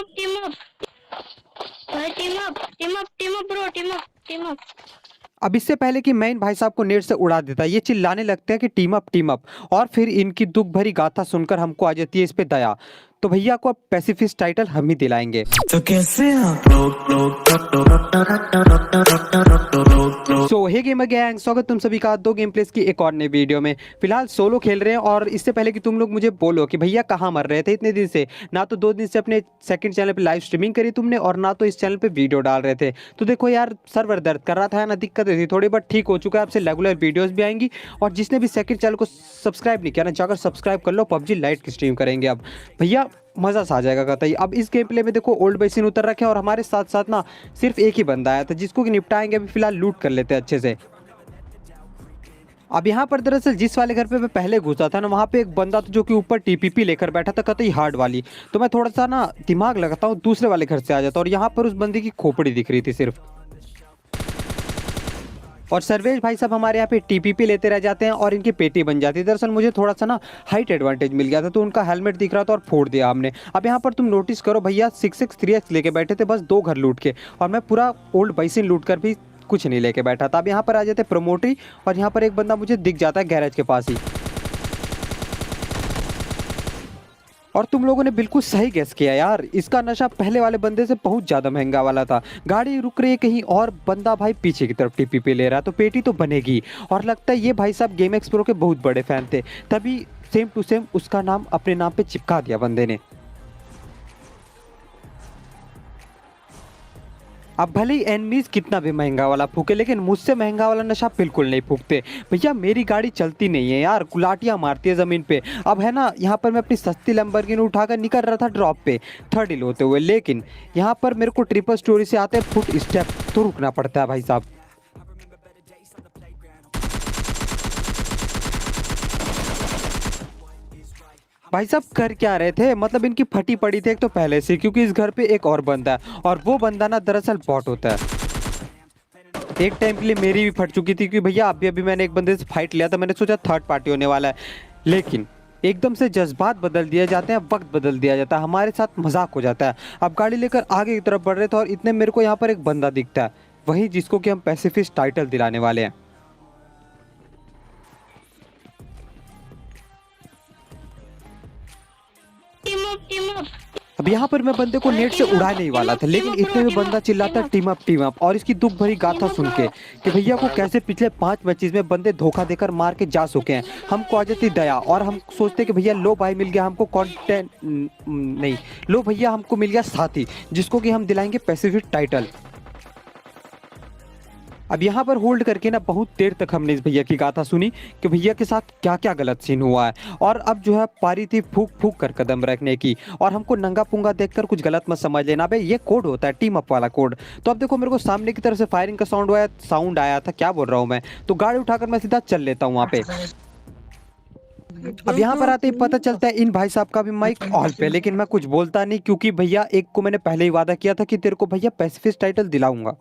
Team up भाई, team up bro, team up. अब इससे पहले कि मैं इन भाई साहब को नेट से उड़ा देता, ये चिल्लाने लगते हैं कि टीम अप, और फिर इनकी दुख भरी गाथा सुनकर हमको आ जाती है इस पे दया। तो भैया को अब पैसिफिस्ट टाइटल हम ही दिलाएंगे। तो कैसे आप सो हे गेमर गैंग, स्वागत तुम सभी का दो गेम प्लेस की एक और नई वीडियो में। फिलहाल सोलो खेल रहे हैं, और इससे पहले कि तुम लोग मुझे बोलो कि भैया कहाँ मर रहे थे इतने दिन से, ना तो 2 दिन से अपने सेकंड चैनल पे लाइव स्ट्रीमिंग करी तुमने, और ना तो इस चैनल पे वीडियो डाल रहे थे। तो देखो यार, सर्वर दर्द कर रहा था ना, दिक्कत हुई थी थोड़ी, बट ठीक हो चुका है। आपसे रेगुलर वीडियोस भी आएंगी, और जिसने भी सेकंड चैनल को सब्सक्राइब नहीं किया ना, जाकर सब्सक्राइब कर लो। पबजी लाइट की स्ट्रीम करेंगे अब भैया, मज़ा सा आ जाएगा कतई। अब इस गेम प्ले में देखो ओल्ड बेसिन उतर रखे हैं, और हमारे साथ साथ ना सिर्फ एक ही बंदा आया था, जिसको कि निपटाएंगे। अभी फिलहाल लूट कर लेते हैं अच्छे से। अब यहाँ पर दरअसल जिस वाले घर पे मैं पहले घुसा था ना, वहाँ पे एक बंदा था जो कि ऊपर टीपीपी लेकर बैठा था, कतई हार्ड वाली। तो मैं थोड़ा सा ना दिमाग लगाता हूँ, दूसरे वाले घर से आ जाता हूँ, और यहाँ पर उस बंदे की खोपड़ी दिख रही थी सिर्फ। और सर्वेश भाई साहब हमारे यहाँ पे टीपीपी लेते रह जाते हैं, और इनकी पेटी बन जाती है। दरअसल मुझे थोड़ा सा ना हाइट एडवांटेज मिल गया था, तो उनका हेलमेट दिख रहा था और फोड़ दिया हमने। अब यहाँ पर तुम नोटिस करो भैया, 6x3x लेके बैठे थे बस 2 घर लूट के, और मैं पूरा ओल्ड बाइसिन लूट कर भी कुछ नहीं लेके बैठा था। अब यहाँ पर आ जाते प्रमोटरी, और यहाँ पर एक बंदा मुझे दिख जाता है गैरेज के पास ही। और तुम लोगों ने बिल्कुल सही गेस किया यार, इसका नशा पहले वाले बंदे से बहुत ज़्यादा महंगा वाला था। गाड़ी रुक रही है कहीं और, बंदा भाई पीछे की तरफ टीपीपी ले रहा है, तो पेटी तो बनेगी। और लगता है ये भाई साहब गेम एक्स प्रो के बहुत बड़े फैन थे, तभी सेम टू सेम उसका नाम अपने नाम पे चिपका दिया बंदे ने। अब भले ही एनमीज कितना भी महंगा वाला फूके, लेकिन मुझसे महंगा वाला नशा बिल्कुल नहीं फूकते भैया। मेरी गाड़ी चलती नहीं है यार, कुलाटियाँ मारती है ज़मीन पे। अब है ना, यहाँ पर मैं अपनी सस्ती लैम्बोर्गिनी उठाकर निकल रहा था ड्रॉप पे, 3rd हिल होते हुए, लेकिन यहाँ पर मेरे को ट्रिपल स्टोरी से आते फुट स्टेप तो रुकना पड़ता है भाई साहब। भाई साहब कर क्या रहे थे, मतलब इनकी फटी पड़ी थी एक तो पहले से, क्योंकि इस घर पे एक और बंदा है, और वो बंदा ना दरअसल बॉट होता है। एक टाइम के लिए मेरी भी फट चुकी थी, क्योंकि भैया अभी मैंने एक बंदे से फाइट लिया था, मैंने सोचा थर्ड पार्टी होने वाला है, लेकिन एकदम से जज्बात बदल दिए जाते हैं, वक्त बदल दिया जाता है, हमारे साथ मजाक हो जाता है। अब गाड़ी लेकर आगे की तरफ बढ़ रहे थे, और इतने मेरे को यहाँ पर एक बंदा दिखता है, वही जिसको कि हम पैसिफिस्ट टाइटल दिलाने वाले हैं। Team up. अब यहाँ पर मैं बंदे को नेट से उड़ाने ही वाला था, लेकिन इतने में बंदा चिल्लाता टीम अप, और इसकी दुख भरी गाथा सुन के कि भैया को कैसे पिछले 5 मैचेस में बंदे धोखा देकर मार के जा चुके हैं, हमको आ जाती दया, और हम सोचते कि भैया लो भाई मिल गया हमको कंटेंट, नहीं लो भैया हमको मिल गया साथी, जिसको कि हम दिलाएंगे पैसिफिक टाइटल। अब यहाँ पर होल्ड करके ना बहुत देर तक हमने इस भैया की गाथा सुनी कि भैया के साथ क्या क्या गलत सीन हुआ है, और अब जो है पारी थी फूक फूक कर कदम रखने की, और हमको नंगा पुंगा देखकर कुछ गलत मत समझ लेना भाई, ये कोड होता है टीम अप वाला कोड। तो अब देखो मेरे को सामने की तरफ से फायरिंग का साउंड आया था, क्या बोल रहा हूँ मैं, तो गाड़ी उठाकर मैं सीधा चल लेता हूँ वहाँ पे। अब यहाँ पर आते ही पता चलता है इन भाई साहब का भी माइक ऑल पे, लेकिन मैं कुछ बोलता नहीं, क्योंकि भैया एक को मैंने पहले ही वादा किया था कि तेरे को भैया पैसिफिस्ट टाइटल दिलाऊंगा।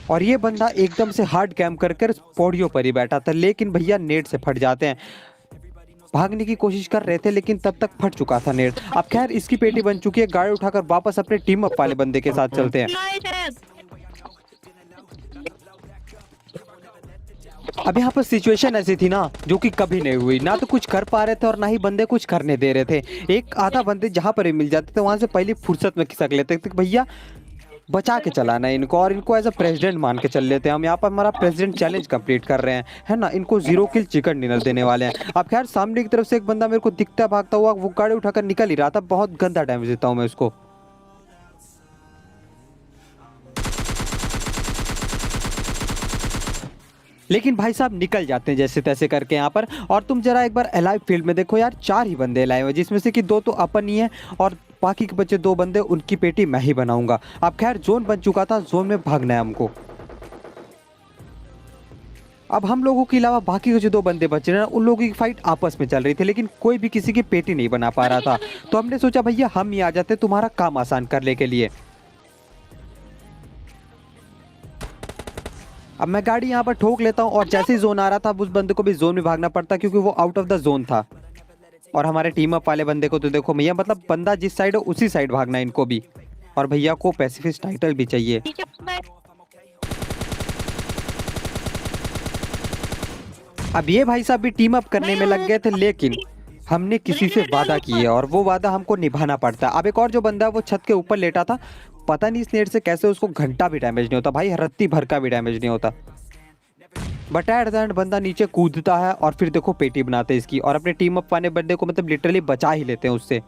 और ये बंदा एकदम से हार्ड कैम्प कर कर पौड़ियों पर ही बैठा था, लेकिन भैया नेट से फट जाते हैं। भागने की कोशिश कर रहे थे, लेकिन तब तक फट चुका था नेट। अब खैर इसकी पेटी बन चुकी है, गाड़ी उठाकर वापस अपने टीम अप वाले बंदे के साथ चलते हैं। अब यहाँ पर सिचुएशन ऐसी थी ना, जो कि कभी नहीं हुई, ना तो कुछ कर पा रहे थे और ना ही बंदे कुछ करने दे रहे थे। एक आधा बंदे जहां पर ही मिल जाते थे, वहां से पहले फुर्सत में खिसक लेते थे भैया बचा के चलाना है इनको, और इनको एज अ प्रेसिडेंट मान के चल लेते हैं हम। यहाँ पर हमारा प्रेसिडेंट चैलेंज कंप्लीट कर रहे हैं, है ना, इनको 0 किल चिकन डिनर देने वाले हैं। अब खैर सामने की तरफ से एक बंदा मेरे को दिखता भागता हुआ, वो गाड़ी उठाकर निकल ही रहा था, बहुत गंदा डैमेज देता हूँ मैं उसको। लेकिन भाई साहब निकल जाते हैं जैसे तैसे करके यहाँ पर। और तुम जरा एक बार अलाइव फील्ड में देखो यार, 4 ही बंदे अलाइव हैं, जिसमें से कि 2 तो अपन ही हैं, और बाकी के बच्चे 2 बंदे, उनकी पेटी मैं ही बनाऊंगा। अब खैर जोन बन चुका था, जोन में भागना है हमको। अब हम लोगों के अलावा बाकी के जो 2 बंदे बचे ना, उन लोगों की फाइट आपस में चल रही थी, लेकिन कोई भी किसी की पेटी नहीं बना पा रहा था। तो हमने सोचा भैया हम ही आ जाते तुम्हारा काम आसान करने के लिए। अब मैं गाड़ी यहाँ पर ठोक लेता हूँ, और जैसे ही जोन आ रहा था, उस बंदे को भी जोन में भागना पड़ता, क्योंकि वो आउट ऑफ द जोन था। और हमारे टीम अप वाले बंदे को तो देखो भैया, मतलब बंदा जिस साइड हो उसी साइड भागना है इनको भी। और भैया को पैसिफिस्ट टाइटल भी चाहिए। नीचे बैठ। अब ये भाई साहब भी टीम अप करने में लग गए थे, लेकिन हमने किसी से वादा किया है और वो वादा हमको निभाना पड़ता है। अब एक और जो बंदा है वो छत के ऊपर लेटा था, पता नहीं इस नेट से कैसे उसको घंटा भी डैमेज नहीं होता भाई, रत्ती भर का भी डैमेज नहीं होता। बट एट द एंड बंदा नीचे कूदता है और फिर देखो पेटी बनाते हैं इसकी, और अपने टीम अप वाले बंदे को मतलब लिटरली बचा ही लेते हैं उससे।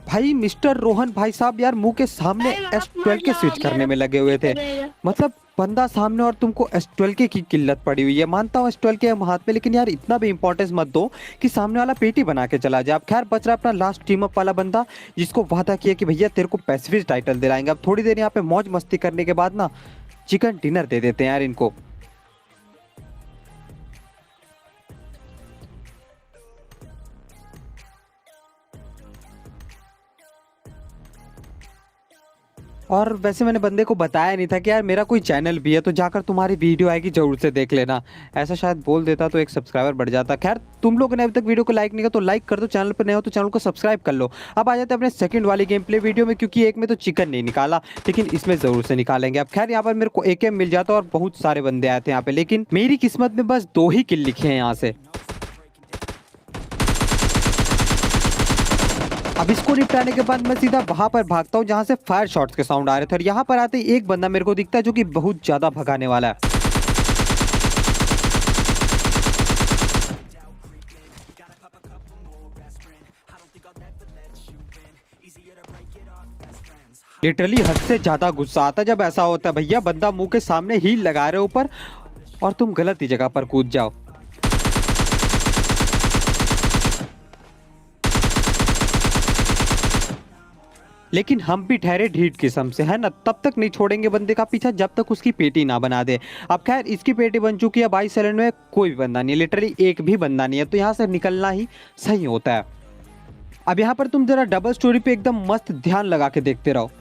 भाई मिस्टर रोहन भाई साहब यार मुंह के सामने भाई, आप मर S12 के जाओ, स्विच करने मेरा में लगे हुए थे। रहेगा। मतलब बंदा सामने और तुमको S12 की किल्लत पड़ी हुई है। मानता हूँ S12 के हाथ में, लेकिन यार इतना भी इंपॉर्टेंस मत दो कि सामने वाला पेटी बना के चला जाए। अब खैर बच रहा अपना लास्ट टीम अप वाला बंदा, जिसको वादा किया कि भैया तेरे को पैसिफिक टाइटल दिलाएंगे। अब थोड़ी देर यहाँ पे मौज मस्ती करने के बाद ना चिकन डिनर दे देते हैं यार इनको। और वैसे मैंने बंदे को बताया नहीं था कि यार मेरा कोई चैनल भी है, तो जाकर तुम्हारी वीडियो आएगी जरूर से देख लेना। ऐसा शायद बोल देता तो एक सब्सक्राइबर बढ़ जाता। खैर तुम लोगों ने अभी तक वीडियो को लाइक नहीं किया तो लाइक कर दो, चैनल पर नए हो तो चैनल को सब्सक्राइब कर लो। अब आ जाते हैं अपने सेकंड वाली गेम प्ले वीडियो में, क्योंकि एक में तो चिकन नहीं निकाला, लेकिन इसमें जरूर से निकालेंगे। अब खैर यहाँ पर मेरे को AK मिल जाता और बहुत सारे बंदे आए थे यहाँ पे, लेकिन मेरी किस्मत में बस 2 ही किल लिखे हैं यहाँ से। अब इसको निपटाने के बाद मैं सीधा वहां पर भागता हूँ जहां से फायर शॉट्स के साउंड आ रहे थे, और यहाँ पर आते ही एक बंदा मेरे को दिखता है जो कि बहुत ज्यादा भगाने वाला है। लिटरली हद से ज्यादा गुस्सा आता है जब ऐसा होता है भैया, बंदा मुंह के सामने हील लगा रहे ऊपर और तुम गलत ही जगह पर कूद जाओ। लेकिन हम भी ठहरे ढीठ किस्म से है ना, तब तक नहीं छोड़ेंगे बंदे का पीछा जब तक उसकी पेटी ना बना दे। अब खैर इसकी पेटी बन चुकी है, 22 सेकंड में कोई भी बंदा नहीं है, लिटरली एक भी बंदा नहीं है, तो यहाँ से निकलना ही सही होता है। अब यहाँ पर तुम जरा डबल स्टोरी पे एकदम मस्त ध्यान लगा के देखते रहो।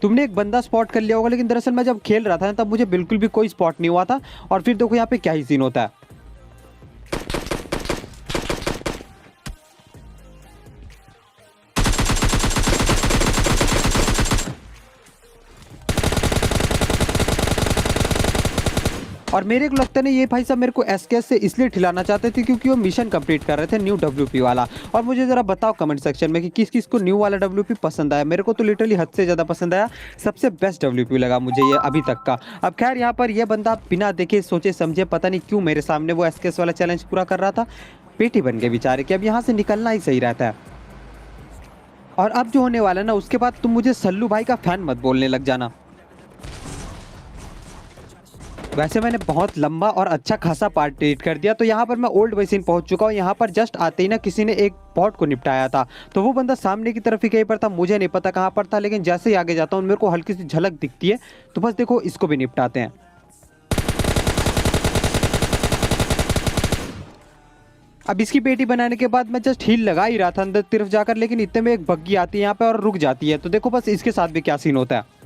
तुमने एक बंदा स्पॉट कर लिया होगा, लेकिन दरअसल मैं जब खेल रहा था ना तब मुझे बिल्कुल भी कोई स्पॉट नहीं हुआ था। और फिर देखो यहाँ पे क्या ही सीन होता है। और मेरे को लगता नहीं ये भाई साहब मेरे को SKS से इसलिए ठिलाना चाहते थे क्योंकि वो मिशन कंप्लीट कर रहे थे न्यू WP वाला। और मुझे ज़रा बताओ कमेंट सेक्शन में कि किस किस को न्यू वाला WP पसंद आया। मेरे को तो लिटरली हद से ज़्यादा पसंद आया, सबसे बेस्ट WP लगा मुझे ये अभी तक का। अब खैर यहाँ पर यह बंदा बिना देखे सोचे समझे पता नहीं क्यों मेरे सामने वो SKS वाला चैलेंज पूरा कर रहा था, पेटी बन गए बेचारे कि अब यहाँ से निकलना ही सही रहता है। और अब जो होने वाला है ना उसके बाद तुम मुझे सल्लू भाई का फैन मत बोलने लग जाना। वैसे मैंने बहुत लंबा और अच्छा खासा पार्ट डिलीट कर दिया, तो यहाँ पर मैं ओल्ड बेसिन पहुंच चुका हूँ। यहाँ पर जस्ट आते ही ना किसी ने एक बॉट को निपटाया था, तो वो बंदा सामने की तरफ ही कहीं पर था, मुझे नहीं पता कहाँ पर था, लेकिन जैसे ही आगे जाता हूँ मेरे को हल्की सी झलक दिखती है, तो बस देखो इसको भी निपटाते हैं। अब इसकी पेटी बनाने के बाद मैं जस्ट हील लगा ही रहा था अंदर तरफ जाकर, लेकिन इतने में एक बग्गी आती है यहाँ पे और रुक जाती है, तो देखो बस इसके साथ भी क्या सीन होता है।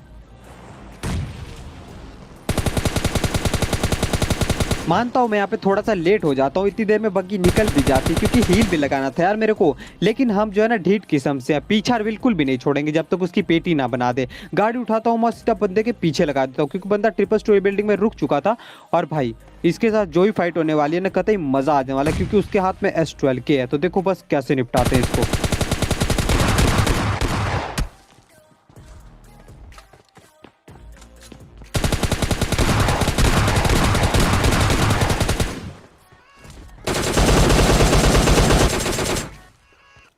मानता हूँ मैं यहाँ पे थोड़ा सा लेट हो जाता हूँ, इतनी देर में बग्गी निकल भी जाती क्योंकि हील भी लगाना था यार मेरे को। लेकिन हम जो है ना ढीठ किस्म से पीछा बिल्कुल भी नहीं छोड़ेंगे जब तक उसकी पेटी ना बना दे। गाड़ी उठाता हूँ मैं सीधा बंदे के पीछे लगा देता हूँ, क्योंकि बंदा ट्रिपल स्टोरी बिल्डिंग में रुक चुका था। और भाई इसके साथ जो ही फाइट होने वाली है ना कतई मजा आने वाला है, क्योंकि उसके हाथ में S12 के है, तो देखो बस कैसे निपटाते हैं इसको।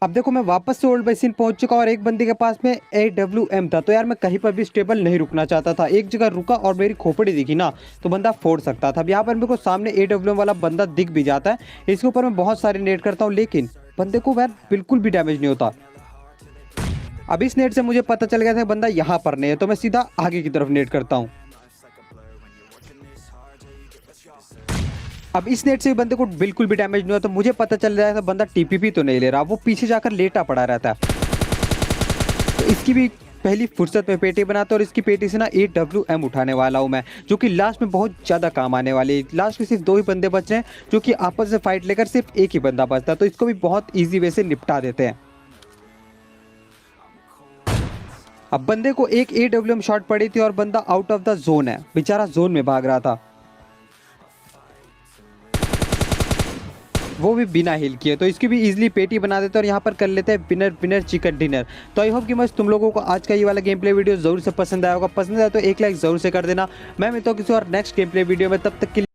अब देखो मैं वापस से ओल्ड बेसिन पहुंच चुका और एक बंदे के पास में AWM था, तो यार मैं कहीं पर भी स्टेबल नहीं रुकना चाहता था। एक जगह रुका और मेरी खोपड़ी दिखी ना तो बंदा फोड़ सकता था। अब यहाँ पर मेरे को सामने AWM वाला बंदा दिख भी जाता है, इसके ऊपर मैं बहुत सारे नेट करता हूँ, लेकिन बंदे को यार बिल्कुल भी डैमेज नहीं होता। अब इस नेट से मुझे पता चल गया था बंदा यहाँ पर नहीं है, तो मैं सीधा आगे की तरफ नेट करता हूँ। अब इस नेट से बंदे को बिल्कुल भी डैमेज नहीं हुआ, तो मुझे पता चल रहा था बंदा टीपीपी तो नहीं ले रहा, वो पीछे जाकर लेटा पड़ा रहता है। तो इसकी भी पहली फुर्सत में पेटी बनाता और इसकी पेटी से ना AWM उठाने वाला हूँ मैं, जो कि लास्ट में बहुत ज़्यादा काम आने वाली है। लास्ट में सिर्फ 2 ही बंदे बच रहे हैं, जो कि आपस में फाइट लेकर सिर्फ एक ही बंदा बचता है, तो इसको भी बहुत ईजी वे से निपटा देते हैं। अब बंदे को एक AWM शॉट पड़ी थी और बंदा आउट ऑफ द जोन है, बेचारा जोन में भाग रहा था, वो भी बिना हिल किए। तो इसकी भी इजीली पेटी बना देते हैं और यहाँ पर कर लेते हैं विनर विनर चिकन डिनर। तो आई होप कि मस्त तुम लोगों को आज का ये वाला गेम प्ले वीडियो जरूर से पसंद आया होगा। पसंद आया तो एक लाइक जरूर से कर देना। मैं मिलता हूँ किसी और नेक्स्ट गेम प्ले वीडियो में, तब तक के लिए